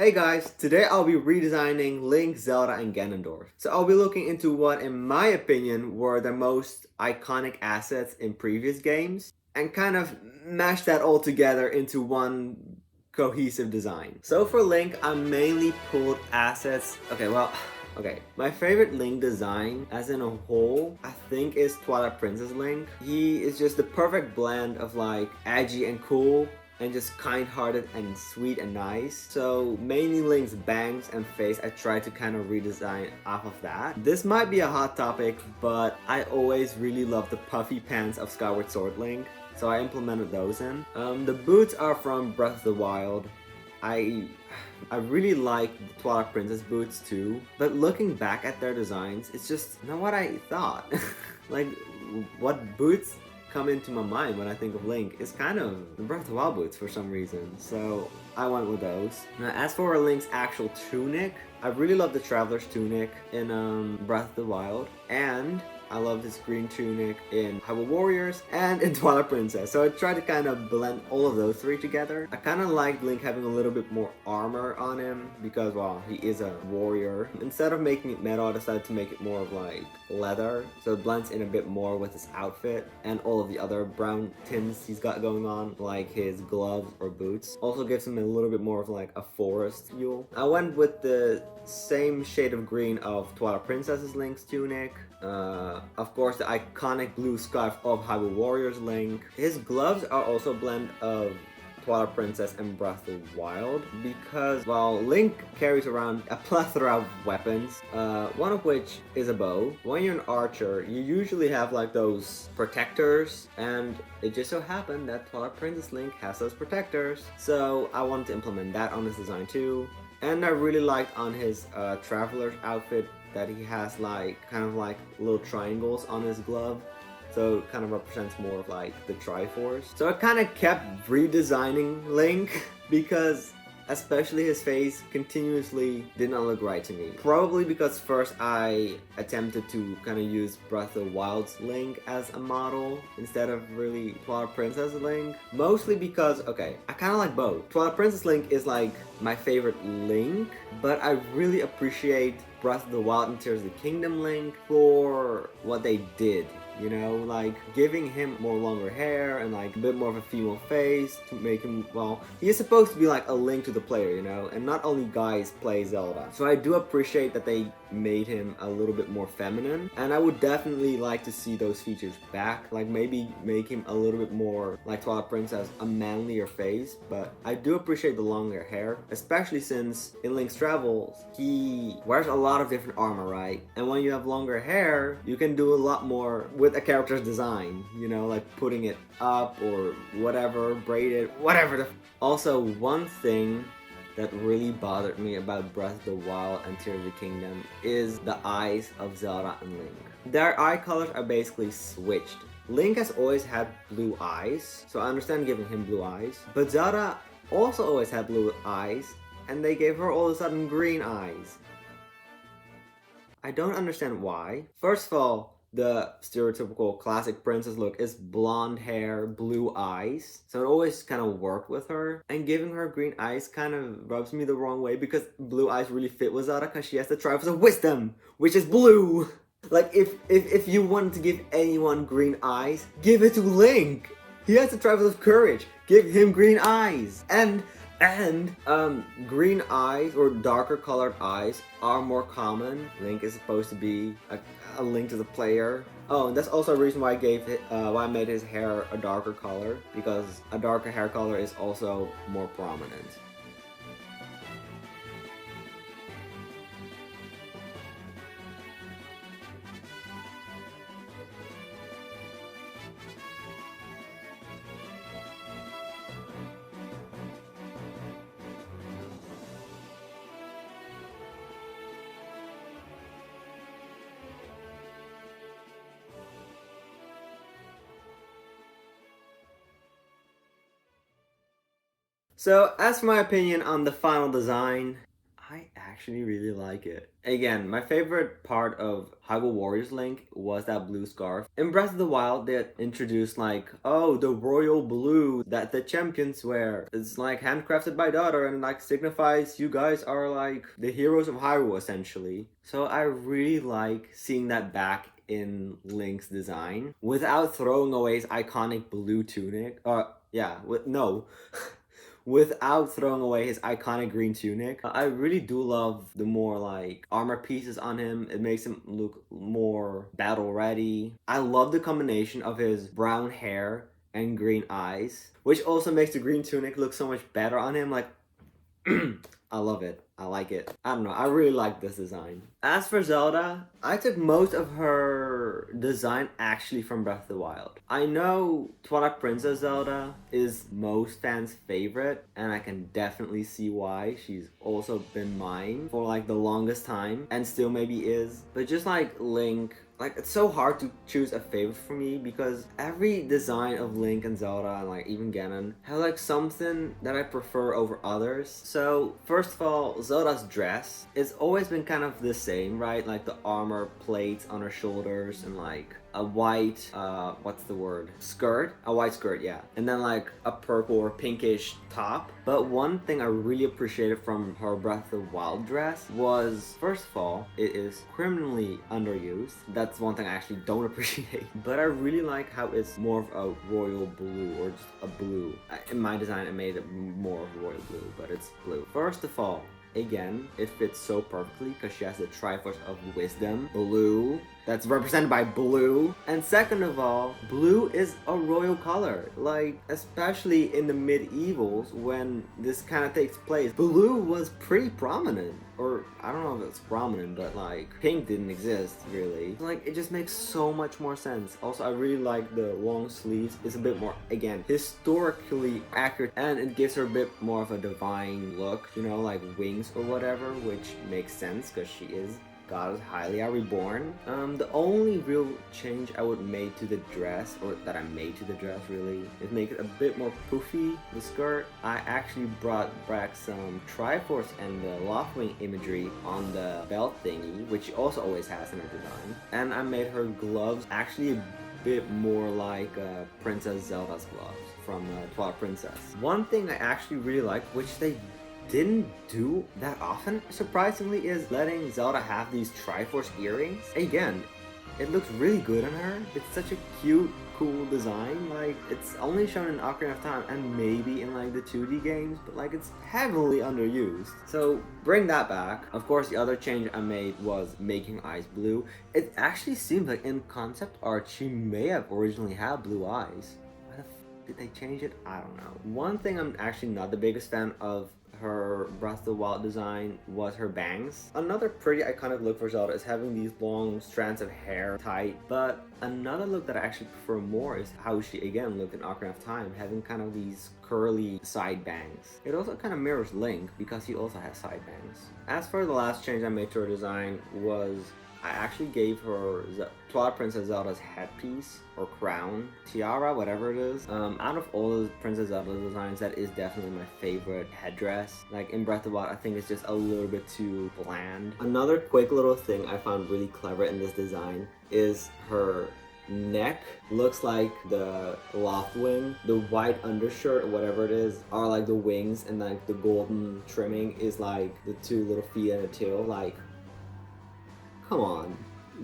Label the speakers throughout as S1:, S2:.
S1: Hey guys, today I'll be redesigning Link, Zelda, and Ganondorf. So I'll be looking into what, in my opinion, were the most iconic assets in previous games, and kind of mash that all together into one cohesive design. So for Link, I mainly pulled assets. Okay, my favorite Link design, as in a whole, I think is Twilight Princess Link. He is just the perfect blend of like edgy and cool, and just kind-hearted and sweet and nice. So mainly Link's bangs and face, I tried to kind of redesign off of that. This might be a hot topic, but I always really love the puffy pants of Skyward Sword Link, so I implemented those in. The boots are from Breath of the Wild. I I really like the Twilight Princess boots too, but looking back at their designs, it's just not what I thought. Like, what boots come into my mind when I think of Link is kind of the Breath of the Wild boots for some reason, so I went with those. Now, as for Link's actual tunic, I really love the Traveler's Tunic in Breath of the Wild, and I love this green tunic in Hyrule Warriors and in Twilight Princess. So I tried to kind of blend all of those three together. I kind of liked Link having a little bit more armor on him because, well, he is a warrior. Instead of making it metal, I decided to make it more of like leather. So it blends in a bit more with his outfit and all of the other brown tints he's got going on, like his gloves or boots. Also gives him a little bit more of like a forest feel. I went with the same shade of green of Twilight Princess's Link's tunic. Of course, the iconic blue scarf of Hyrule Warriors Link. His gloves are also a blend of Twilight Princess and Breath of the Wild because, well, Link carries around a plethora of weapons, one of which is a bow. When you're an archer, you usually have like those protectors, and it just so happened that Twilight Princess Link has those protectors. So I wanted to implement that on his design too. And I really liked on his Traveler's outfit that he has like kind of like little triangles on his glove, so it kind of represents more of like the Triforce. So I kind of kept redesigning Link because especially his face continuously did not look right to me. Probably because first I attempted to kind of use Breath of the Wild's Link as a model instead of really Twilight Princess Link. Mostly because, okay, I kind of like both. Twilight Princess Link is like my favorite Link, but I really appreciate Breath of the Wild and Tears of the Kingdom Link for what they did. You know, like giving him more longer hair and like a bit more of a female face to make him, well, he is supposed to be like a link to the player, you know, and not only guys play Zelda. So I do appreciate that they made him a little bit more feminine, and I would definitely like to see those features back, like maybe make him a little bit more like Twilight Princess, a manlier face. But I do appreciate the longer hair, especially since in Link's Travels, he wears a lot of different armor, right? And when you have longer hair, you can do a lot more with a character's design, you know, like putting it up or whatever, braided, whatever. Also, one thing that really bothered me about Breath of the Wild and Tears of the Kingdom is the eyes of Zelda and Link. Their eye colors are basically switched. Link has always had blue eyes, so I understand giving him blue eyes, but Zelda also always had blue eyes, and they gave her all of a sudden green eyes. I don't understand why. First of all, the stereotypical classic princess look is blonde hair, blue eyes, so it always kind of worked with her. And giving her green eyes kind of rubs me the wrong way because blue eyes really fit with Zelda because she has the Triforce of Wisdom, which is blue. Like, if you wanted to give anyone green eyes, give it to Link. He has the Triforce of Courage. Give him green eyes. And green eyes or darker colored eyes are more common. Link is supposed to be a link to the player. Oh, and that's also a reason why I made his hair a darker color, because a darker hair color is also more prominent. So, as for my opinion on the final design, I actually really like it. Again, my favorite part of Hyrule Warriors Link was that blue scarf. In Breath of the Wild, they introduced like, oh, the royal blue that the champions wear. It's like handcrafted by Daughter and like signifies you guys are like the heroes of Hyrule essentially. So I really like seeing that back in Link's design without throwing away his iconic blue tunic. Yeah, no. Without throwing away his iconic green tunic. I really do love the more like armor pieces on him. It makes him look more battle ready. I love the combination of his brown hair and green eyes, which also makes the green tunic look so much better on him. Like, I love it. I like it. I don't know. I really like this design. As for Zelda, I took most of her design actually from Breath of the Wild. I know Twilight Princess Zelda is most fans' favorite, and I can definitely see why. She's also been mine for like the longest time, and still maybe is. But just like Link, like it's so hard to choose a favorite for me because every design of Link and Zelda and like even Ganon have like something that I prefer over others. So first of all, Zelda's dress, it's always been kind of the same, right? Like the armor plates on her shoulders and like a white what's the word, skirt, a white skirt, yeah, and then like a purple or pinkish top. But one thing I really appreciated from her Breath of the Wild dress was, first of all, it is criminally underused. That's one thing I actually don't appreciate, but I really like how it's more of a royal blue or just a blue. In my design I made it more of a royal blue, but it's blue. First of all, again, it fits so perfectly because she has the Triforce of Wisdom, blue, that's represented by blue. And second of all, blue is a royal color. Like, especially in the medievals when this kind of takes place, blue was pretty prominent. Or, I don't know if it's prominent, but like, pink didn't exist, really. Like, it just makes so much more sense. Also, I really like the long sleeves. It's a bit more, again, historically accurate, and it gives her a bit more of a divine look, you know, like wings or whatever, which makes sense because she is Goddess Hylia reborn. The only real change I would make to the dress, or that I made to the dress really, is make it a bit more poofy, the skirt. I actually brought back some Triforce and the Loftwing imagery on the belt thingy, which she also always has in her design. And I made her gloves actually a bit more like Princess Zelda's gloves from Twilight Princess. One thing I actually really like, which they didn't do that often, surprisingly, is letting Zelda have these Triforce earrings. Again, it looks really good on her. It's such a cute, cool design. Like, it's only shown in Ocarina of Time and maybe in like the 2D games, but like it's heavily underused. So bring that back. Of course, the other change I made was making eyes blue. It actually seems like in concept art she may have originally had blue eyes. Why the f did they change it? I don't know. One thing I'm actually not the biggest fan of her Breath of the Wild design was her bangs. Another pretty iconic look for Zelda is having these long strands of hair tight, but another look that I actually prefer more is how she again looked in Ocarina of Time, having kind of these curly side bangs. It also kind of mirrors Link because he also has side bangs. As for the last change I made to her design was I actually gave her Twilight Princess Zelda's headpiece or crown, tiara, whatever it is. Out of all the Princess Zelda designs, that is definitely my favorite headdress. Like in Breath of the Wild, I think it's just a little bit too bland. Another quick little thing I found really clever in this design is her neck looks like the Loftwing. The white undershirt or whatever it is are like the wings, and like the golden trimming is like the two little feet and a tail. Like, come on,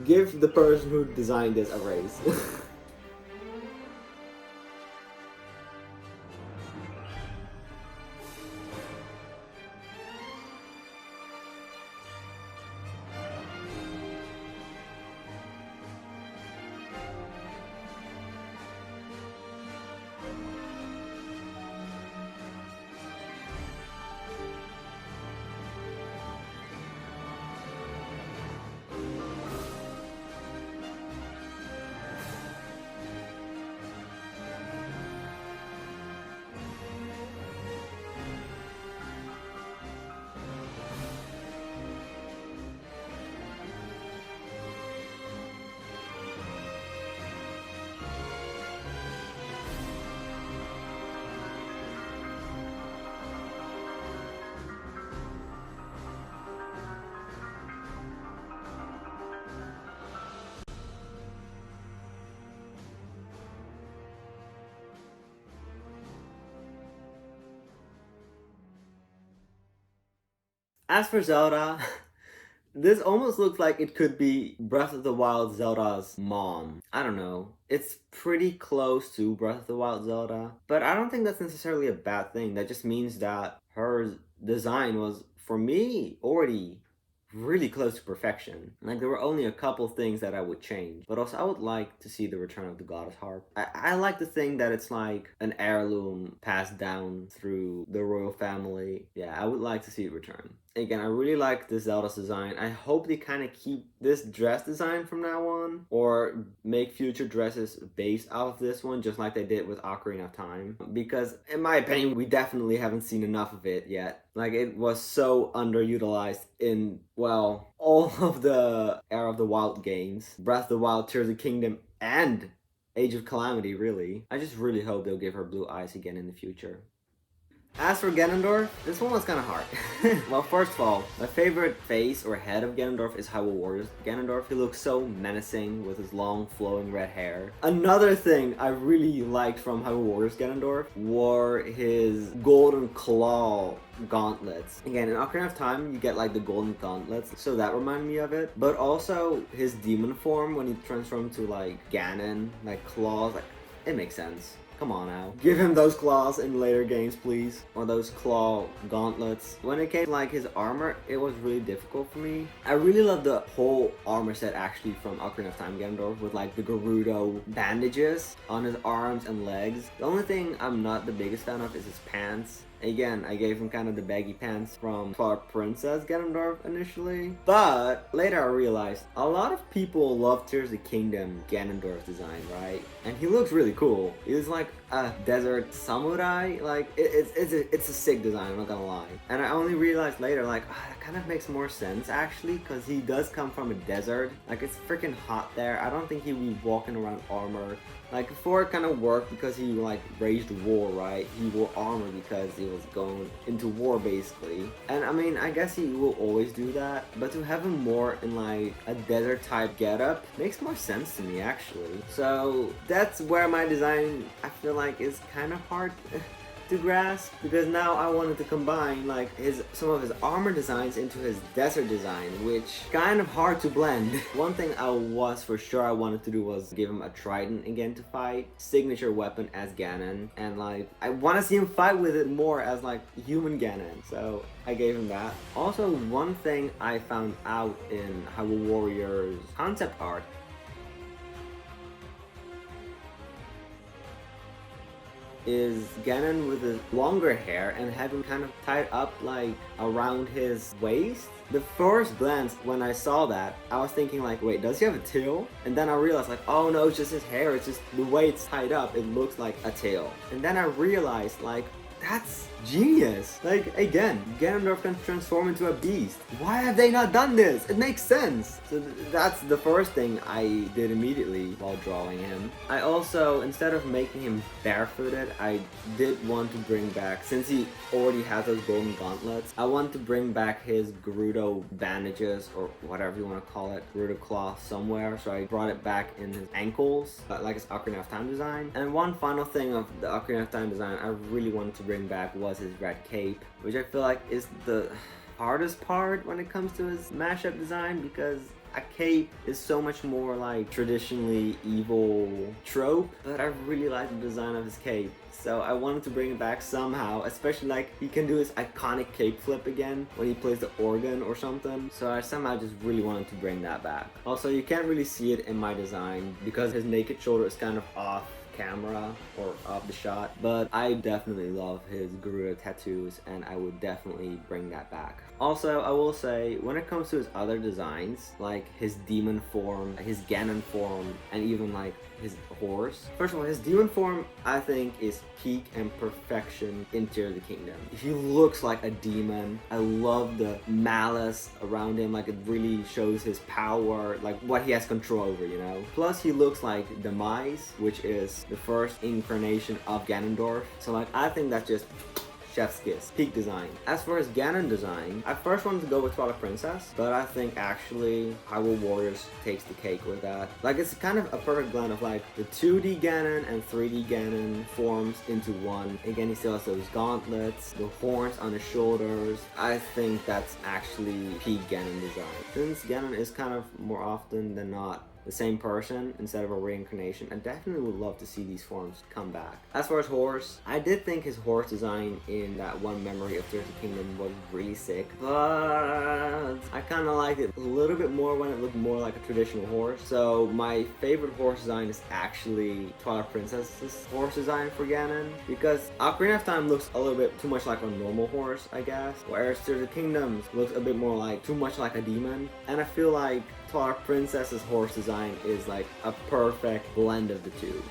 S1: give the person who designed this a raise. As for Zelda, this almost looks like it could be Breath of the Wild Zelda's mom. I don't know. It's pretty close to Breath of the Wild Zelda, but I don't think that's necessarily a bad thing. That just means that her design was, for me, already really close to perfection. Like, there were only a couple things that I would change. But also, I would like to see the return of the Goddess Harp. I like to think that it's like an heirloom passed down through the royal family. Yeah, I would like to see it return. Again, I really like this Zelda's design. I hope they kind of keep this dress design from now on, or make future dresses based off of this one, just like they did with Ocarina of Time. Because, in my opinion, we definitely haven't seen enough of it yet. Like, it was so underutilized in, well, all of the Era of the Wild games. Breath of the Wild, Tears of the Kingdom, and Age of Calamity, really. I just really hope they'll give her blue eyes again in the future. As for Ganondorf, this one was kind of hard. Well, first of all, my favorite face or head of Ganondorf is Hyrule Warriors Ganondorf. He looks so menacing with his long flowing red hair. Another thing I really liked from Hyrule Warriors Ganondorf were his golden claw gauntlets. Again, in Ocarina of Time, you get like the golden gauntlets, so that reminded me of it. But also his demon form when he transformed to like Ganon, like claws, like it makes sense. Come on now. Give him those claws in later games, please. Or those claw gauntlets. When it came to like his armor, it was really difficult for me. I really love the whole armor set actually from Ocarina of Time Ganondorf with like the Gerudo bandages on his arms and legs. The only thing I'm not the biggest fan of is his pants. Again, I gave him kind of the baggy pants from Twilight Princess Ganondorf initially. But later I realized a lot of people love Tears of the Kingdom Ganondorf design, right? And he looks really cool. He's like a desert samurai. Like, it's a sick design, I'm not gonna lie. And I only realized later, like, that kind of makes more sense actually, because he does come from a desert. Like, it's freaking hot there. I don't think he would be walking around armor. Like, before it kind of worked because he like waged war, right? He wore armor because he was going into war basically. And I mean, I guess he will always do that, but to have him more in like a desert type getup makes more sense to me actually. So that's where my design, I feel like, is kind of hard to grasp, because now I wanted to combine like some of his armor designs into his desert design, which kind of hard to blend. One thing I wanted to do was give him a trident again to fight, signature weapon as Ganon, and like I want to see him fight with it more as like human Ganon, so I gave him that. Also, one thing I found out in Hyrule Warriors concept art is Ganon with his longer hair and have him kind of tied up like around his waist. The first glance when I saw that, I was thinking like, wait, does he have a tail? And then I realized like, oh no, it's just his hair, it's just the way it's tied up, it looks like a tail. And then I realized like, that's genius. Like, again, Ganondorf can transform into a beast. Why have they not done this? It makes sense. So that's the first thing I did immediately while drawing him. I also, instead of making him barefooted, I did want to bring back, since he already has those golden gauntlets, I want to bring back his Gerudo bandages, or whatever you want to call it, Gerudo cloth somewhere. So I brought it back in his ankles, like his Ocarina of Time design. And one final thing of the Ocarina of Time design I really wanted to bring back was his red cape, which I feel like is the hardest part when it comes to his mashup design, because a cape is so much more like traditionally evil trope, but I really like the design of his cape. So I wanted to bring it back somehow, especially like he can do his iconic cape flip again when he plays the organ or something. So I somehow just really wanted to bring that back. Also, you can't really see it in my design because his naked shoulder is kind of off camera or off the shot, but I definitely love his Gerudo tattoos and I would definitely bring that back. Also, I will say, when it comes to his other designs, like his demon form, his Ganon form, and even like his horse. First of all, his demon form, I think, is peak and perfection in Tears of the Kingdom. He looks like a demon. I love the malice around him, like it really shows his power, like what he has control over, you know? Plus, he looks like Demise, which is the first incarnation of Ganondorf. So like, I think that's just chef's kiss, peak design. As for his Ganon design, I first wanted to go with Twilight Princess, but I think actually Hyrule Warriors takes the cake with that. Like, it's kind of a perfect blend of like the 2D Ganon and 3D Ganon forms into one. Again, he still has those gauntlets, the horns on his shoulders. I think that's actually peak Ganon design. Since Ganon is kind of more often than not the same person instead of a reincarnation, I definitely would love to see these forms come back. As far as horse, I did think his horse design in that one Memory of Tears of the Kingdom was really sick, but I kind of liked it a little bit more when it looked more like a traditional horse. So my favorite horse design is actually Twilight Princess's horse design for Ganon, because Ocarina of Time looks a little bit too much like a normal horse, I guess, whereas Tears of the Kingdom looks a bit more like too much like a demon, and I feel like Twilight Princess's horse design is like a perfect blend of the two.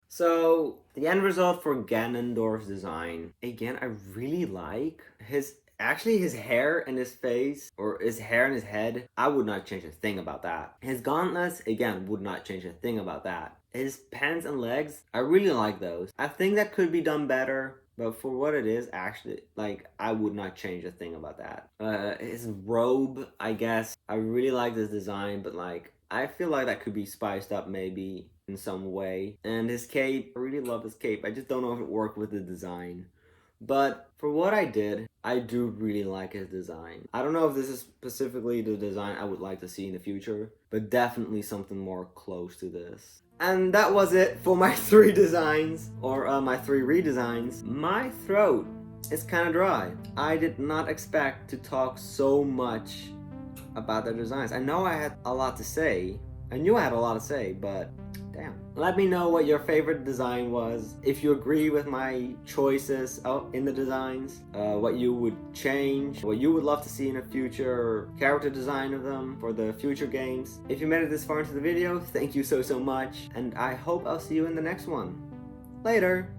S1: So the end result for Ganondorf's design, again, I really like his hair and his face, or his hair and his head. I would not change a thing about that. His gauntlets, again, would not change a thing about that. His pants and legs, I really like those. I think that could be done better, but for what it is, actually, like, I would not change a thing about that. His robe, I guess, I really like this design, but like, I feel like that could be spiced up maybe in some way. And his cape, I really love his cape. I just don't know if it worked with the design. But for what I did, I do really like his design. I don't know if this is specifically the design I would like to see in the future, but definitely something more close to this. And that was it for my 3 designs, or my 3 redesigns. My throat is kind of dry. I did not expect to talk so much about their designs. I know I had a lot to say. I knew I had a lot to say, but damn. Let me know what your favorite design was, if you agree with my choices in the designs, what you would change, what you would love to see in a future character design of them for the future games. If you made it this far into the video, thank you so much, and I hope I'll see you in the next one. Later!